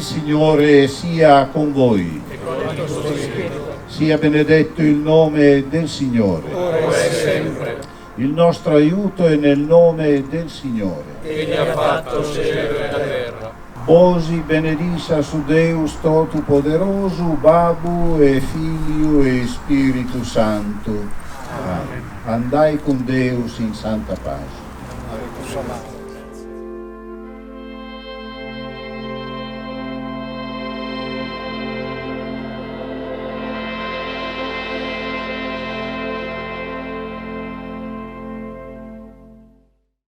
Signore sia con voi. E con il tuo spirito. Sia benedetto il nome del Signore. Ora e sempre. Il nostro aiuto è nel nome del Signore. Egli ha fatto il cielo e la terra. Osi benedicta su Deus Todopoderoso, Babu e Figlio e Spirito Santo. Amen. Andai con Deus in santa pace.